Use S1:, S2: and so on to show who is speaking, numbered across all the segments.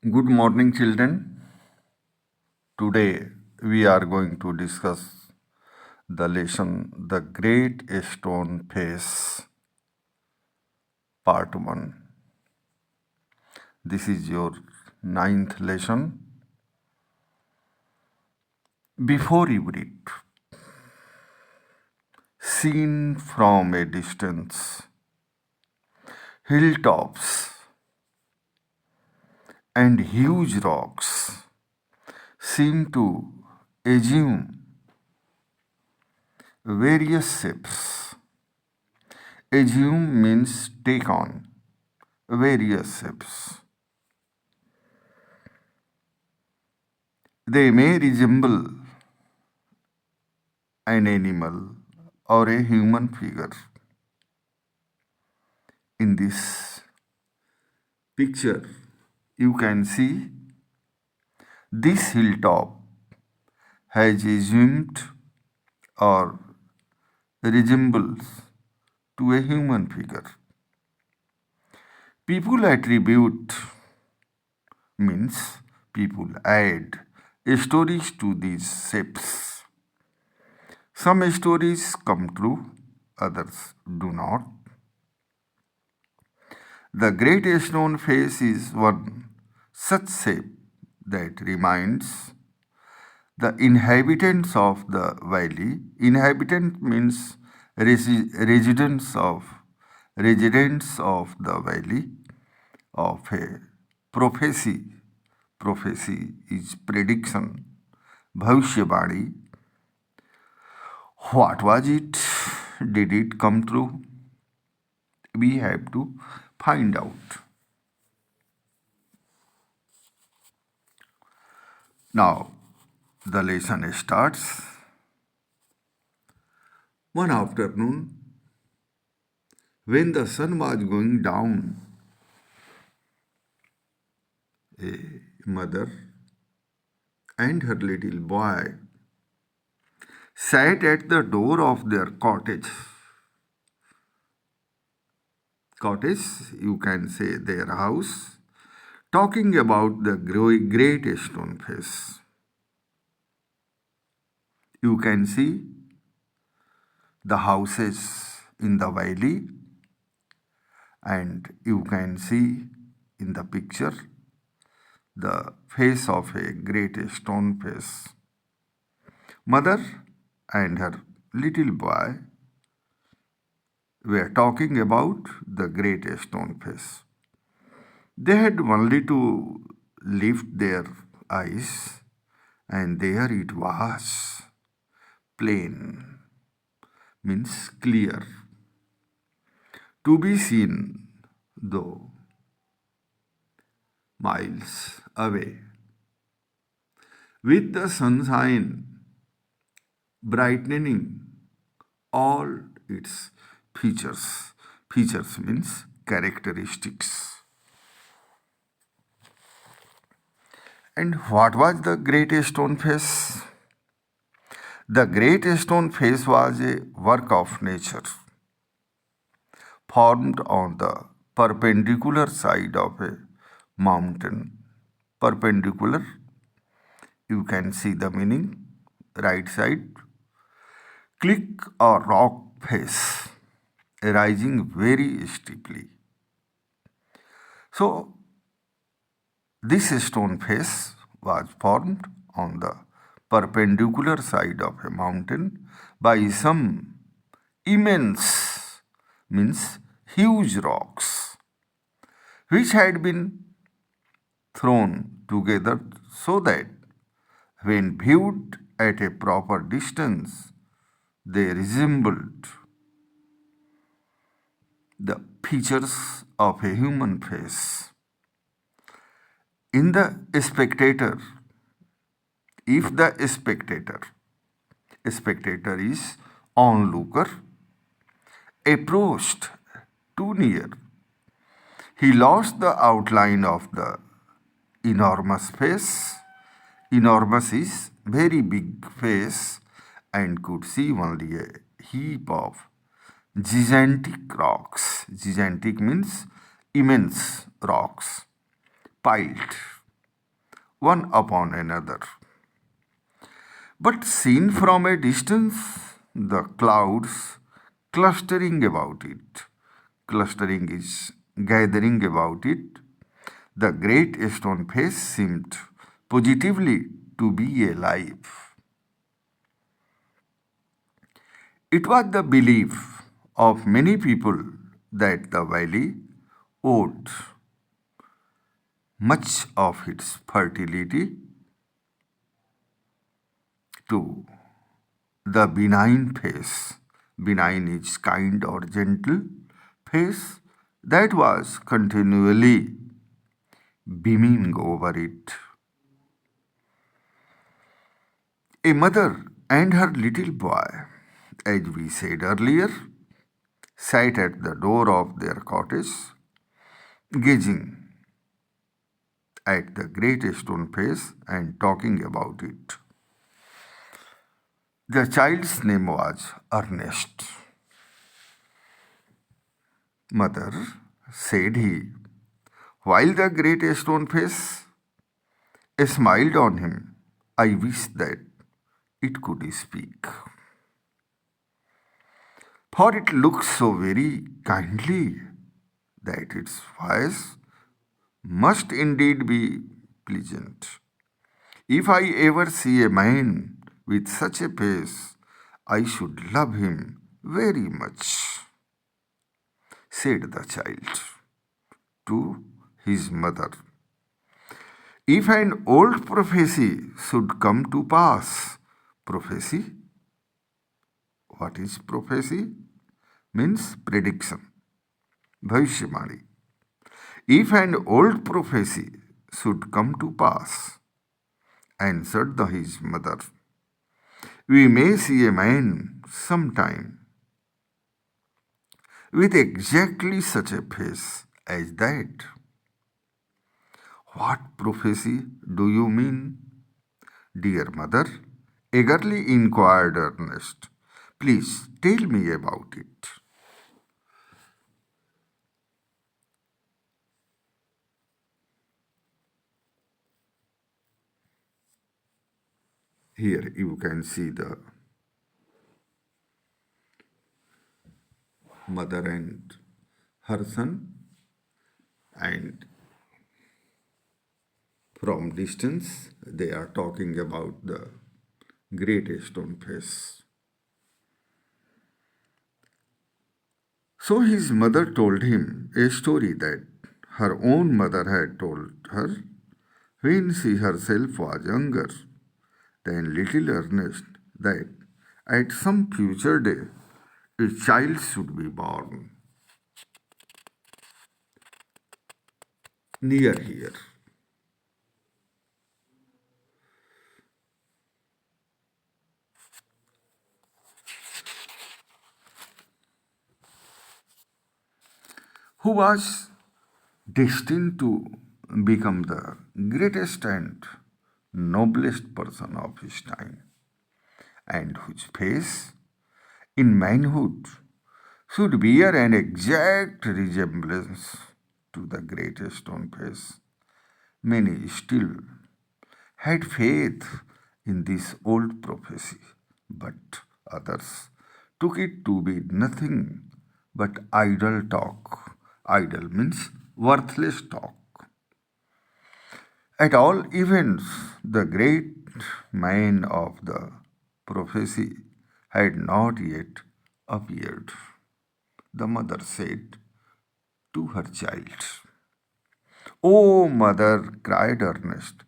S1: Good morning, children. Today we are going to discuss the lesson The Great Stone Face, Part 1. This is your ninth lesson. Before you read, seen from a distance, hilltops and huge rocks seem to assume various shapes. Assume means take on various shapes. They may resemble an animal or a human figure. In this picture, you can see this hilltop has assumed or resembles to a human figure. People attribute means people add stories to these shapes. Some stories come true, others do not. The Great Stone Face is one such shape that reminds the inhabitants of the valley. Inhabitant means residents of the valley of a prophecy. Prophecy is prediction. Bhavishyavani. What was it? Did it come true? We have to find out. Now, the lesson starts. One afternoon, when the sun was going down, a mother and her little boy sat at the door of their cottage. Cottage, you can say their house, talking about the great stone face. You can see the houses in the valley, and you can see in the picture the face of a great stone face. Mother and her little boy were talking about the great stone face. They had only to lift their eyes, and there it was, plain, means clear, to be seen, though miles away. With the sunshine brightening all its features. Features means characteristics. And what was the great stone face? The great stone face was a work of nature formed on the perpendicular side of a mountain. Perpendicular, you can see the meaning, right side. Click a rock face rising very steeply. So, this stone face was formed on the perpendicular side of a mountain by some immense, means huge rocks, which had been thrown together so that when viewed at a proper distance, they resembled the features of a human face. In the spectator, if the spectator is onlooker, approached too near, he lost the outline of the enormous face. Enormous is very big face, and could see only a heap of gigantic rocks. Gigantic means immense rocks piled. one upon another. But seen from a distance, the clouds clustering about it, clustering is gathering about it, the great stone face seemed positively to be alive. It was the belief of many people that the valley owed much of its fertility to the benign face. Benign is kind or gentle face that was continually beaming over it. A mother and her little boy, as we said earlier, sat at the door of their cottage, gazing at the great stone face and talking about it. The child's name was Ernest. Mother, said he, while the great stone face smiled on him, I wish that it could speak. For it looks so very kindly that its voice must indeed be pleasant. If I ever see a man with such a face, I should love him very much, said the child to his mother. If an old prophecy should come to pass, prophecy, what is prophecy? Means prediction, bhavishyamani. If an old prophecy should come to pass, answered his mother, we may see a man sometime with exactly such a face as that. What prophecy do you mean? Dear mother, eagerly inquired Ernest. Please tell me about it. Here you can see the mother and her son, and from distance they are talking about the great stone face. So his mother told him a story that her own mother had told her when she herself was younger than little Ernest, that at some future day a child should be born near here. Who was destined to become the greatest and noblest person of his time, and whose face in manhood should bear an exact resemblance to the great stone face. Many still had faith in this old prophecy, but others took it to be nothing but idle talk. Idle means worthless talk. At all events, the great man of the prophecy had not yet appeared. The mother said to her child. Oh, mother, cried Ernest,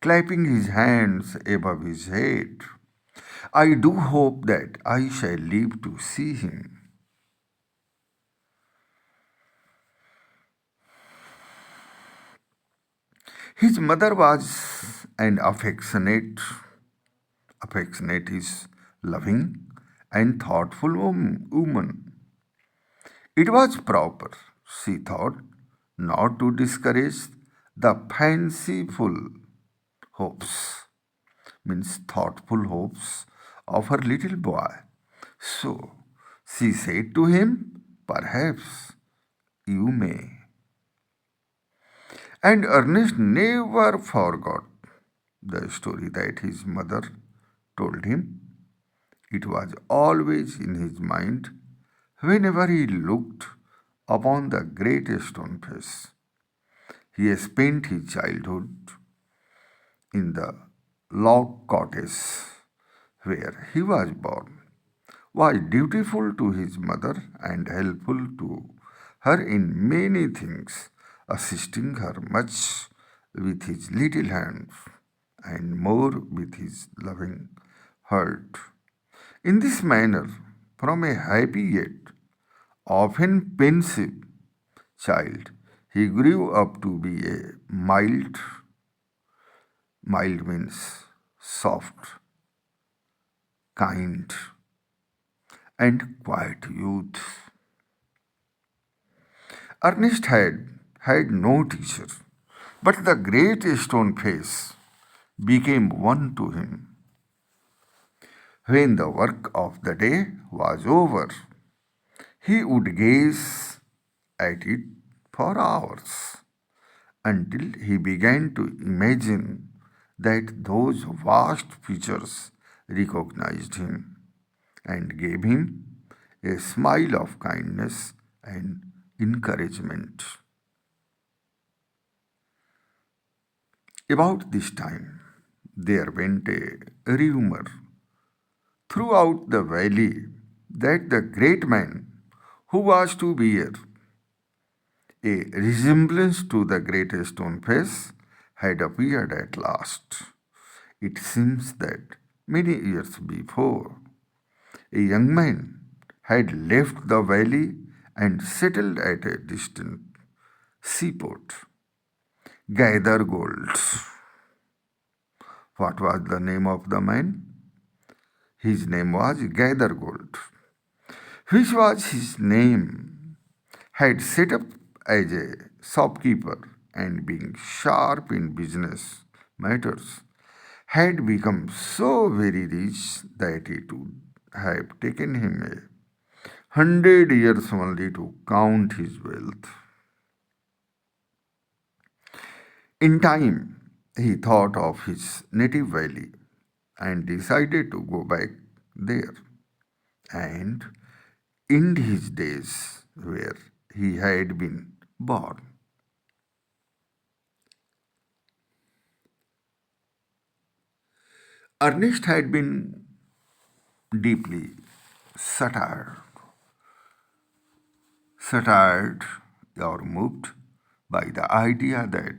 S1: clapping his hands above his head. I do hope that I shall live to see him. His mother was an affectionate is loving and thoughtful woman. It was proper, she thought, not to discourage the fanciful hopes, means thoughtful hopes of her little boy. So she said to him, perhaps you may. And Ernest never forgot the story that his mother told him. It was always in his mind whenever he looked upon the great stone face. He spent his childhood in the log cottage where he was born, was dutiful to his mother and helpful to her in many things, assisting her much with his little hands and more with his loving heart. In this manner, from a happy yet often pensive child, he grew up to be a mild means soft, kind, and quiet youth. Ernest had no teacher, but the great stone face became one to him. When the work of the day was over, he would gaze at it for hours until he began to imagine that those vast features recognized him and gave him a smile of kindness and encouragement. About this time, there went a rumor throughout the valley that the great man who was to bear a resemblance to the great stone face had appeared at last. It seems that many years before, a young man had left the valley and settled at a distant seaport. Gather gold. What was the name of the man? His name was Gather Gold, which was his name, had set up as a shopkeeper and being sharp in business matters, had become so very rich that it would have taken him 100 years only to count his wealth. In time, he thought of his native valley and decided to go back there and end his days where he had been born. Ernest had been deeply satired, satired or moved by the idea that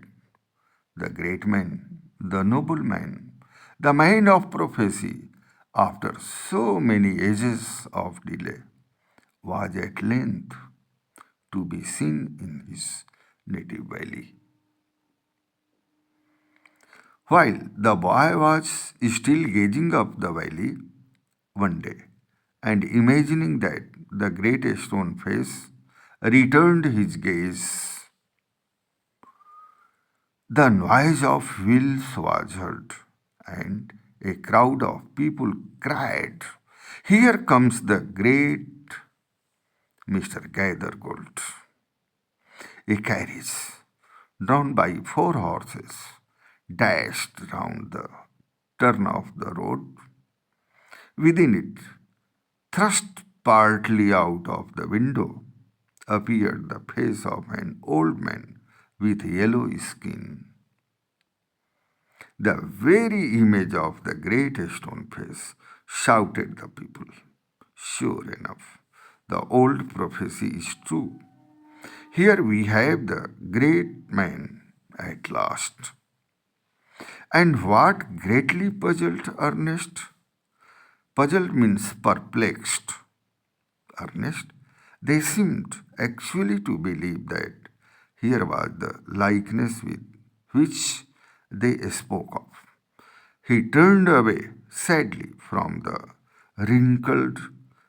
S1: the great man, the noble man, the man of prophecy, after so many ages of delay, was at length to be seen in his native valley. While the boy was still gazing up the valley one day and imagining that the great stone face returned his gaze, the noise of wheels was heard, and a crowd of people cried, "Here comes the great Mr. Gathergold." A carriage drawn by 4 horses dashed round the turn of the road. Within it, thrust partly out of the window, appeared the face of an old man with yellow skin. The very image of the great stone face, shouted the people. Sure enough, the old prophecy is true. Here we have the great man at last. And what greatly puzzled Ernest? Puzzled means perplexed. Ernest, they seemed actually to believe that here was the likeness with which they spoke of. He turned away sadly from the wrinkled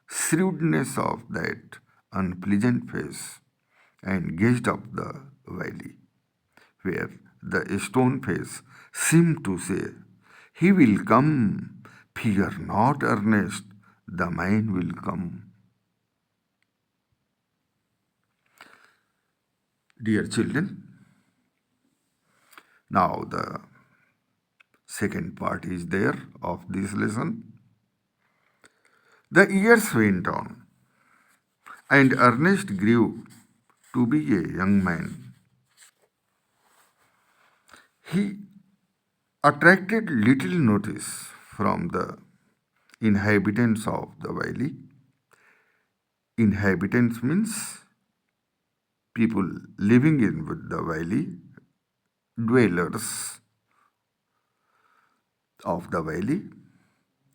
S1: shrewdness of that unpleasant face and gazed up the valley, where the stone face seemed to say, "He will come, fear not, Ernest, the man will come." Dear children, now the Second part is there of this lesson. The years went on, and Ernest grew to be a young man. He attracted little notice from the inhabitants of the valley. Inhabitants means people living in the valley, dwellers of the valley.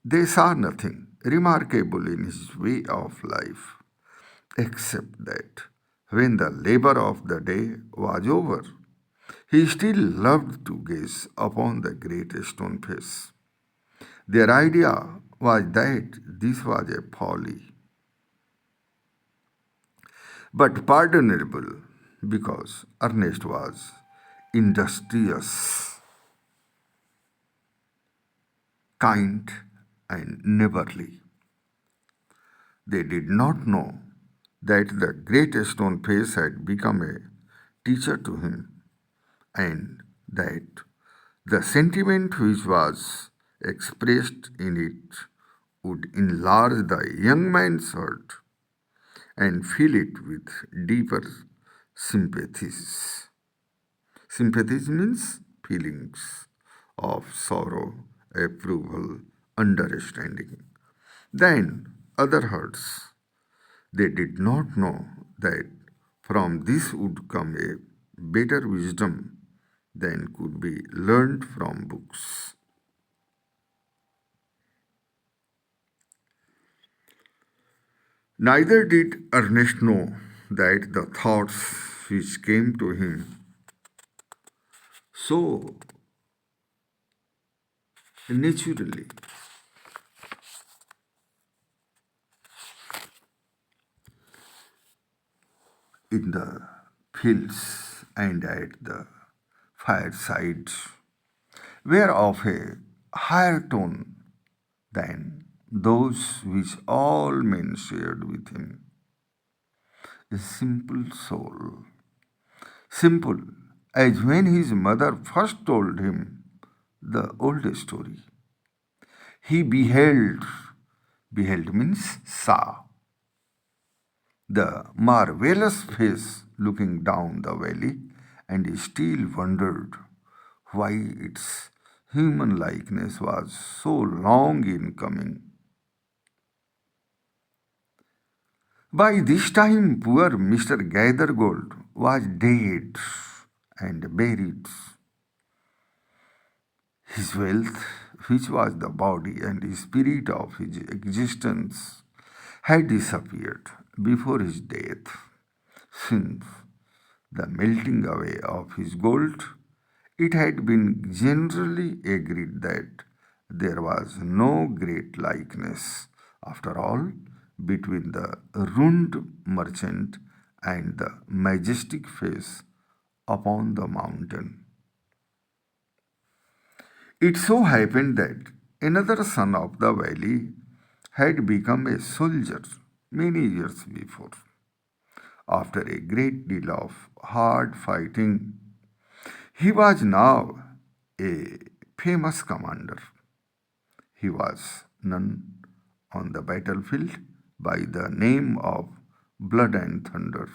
S1: They saw nothing remarkable in his way of life, except that when the labor of the day was over, he still loved to gaze upon the great stone face. Their idea was that this was a folly, but pardonable because Ernest was industrious, kind, and neighborly. They did not know that the great stone face had become a teacher to him, and that the sentiment which was expressed in it would enlarge the young man's heart and fill it with deeper sympathies. Sympathies means feelings of sorrow, approval, understanding. Then other hearts. They did not know that from this would come a better wisdom than could be learned from books. Neither did Ernest know that the thoughts which came to him so naturally in the fields and at the firesides were of a higher tone than those which all men shared with him. A simple soul, simple as when his mother first told him the old story. He beheld means saw, the marvelous face looking down the valley, and he still wondered why its human likeness was so long in coming. By this time, poor Mr. Gathergold was dead and buried. His wealth, which was the body and spirit of his existence, had disappeared before his death. Since the melting away of his gold, it had been generally agreed that there was no great likeness, after all, between the ruined merchant and the majestic face upon the mountain. It so happened that another son of the valley had become a soldier many years before. After a great deal of hard fighting, he was now a famous commander. He was known on the battlefield by the name of Blood and Thunder.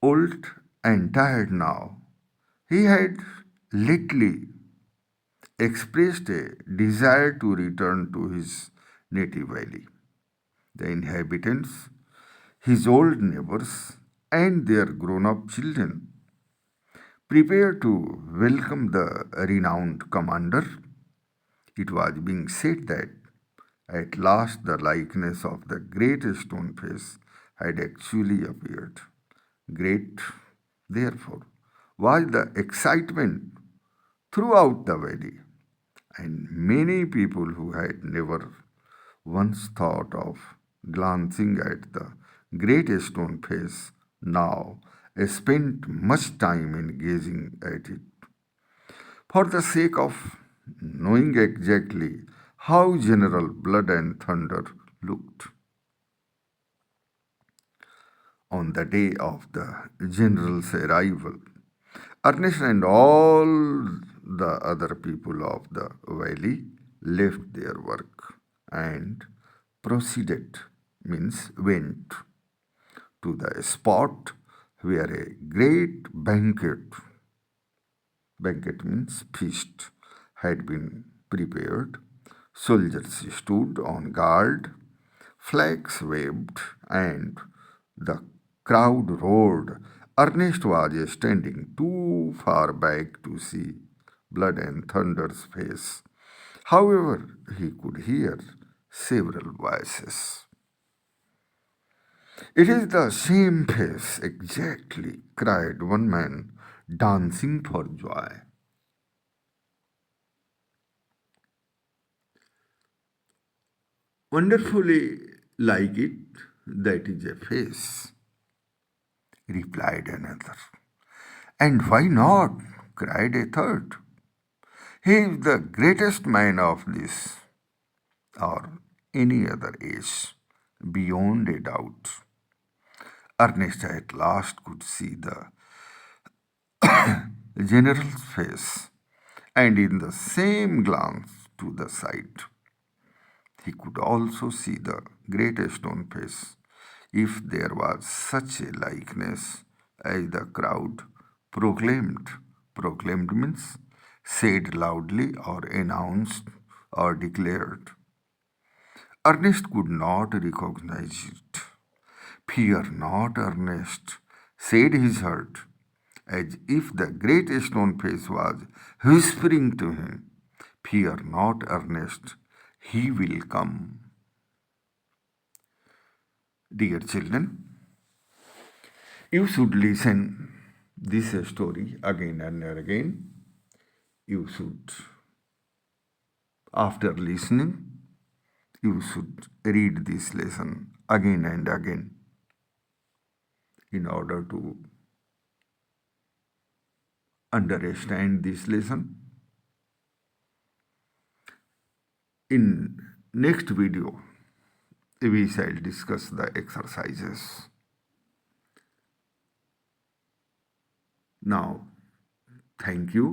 S1: Old and tired now, he had lately expressed a desire to return to his native valley. The inhabitants, his old neighbors, and their grown up children prepared to welcome the renowned commander. It was being said that at last the likeness of the great stone face had actually appeared. Great, therefore, was the excitement throughout the valley, and many people who had never once thought of glancing at the great stone face now spent much time in gazing at it for the sake of knowing exactly how General Blood and Thunder looked. On the day of the general's arrival, Ernest and all the other people of the valley left their work and proceeded, means went, to the spot where a great banquet means feast, had been prepared. Soldiers stood on guard, flags waved, and the crowd roared. Ernest was standing too far back to see Blood and Thunder's face. However, he could hear several voices. "It is the same face, exactly," cried one man, dancing for joy. "Wonderfully like it, that is a face," replied another. "And why not?" cried a third. "He is the greatest man of this or any other age, beyond a doubt." Ernest at last could see the general's face, and in the same glance to the side, he could also see the great stone face, if there was such a likeness as the crowd proclaimed. Proclaimed means said loudly or announced or declared. Ernest could not recognize it. "Fear not, Ernest," said his heart, as if the great stone face was whispering to him. "Fear not, Ernest, he will come." Dear children, you should listen this story again and again. You should, after listening, you should read this lesson again and again in order to understand this lesson. In next video, we shall discuss the exercises. Now, thank you.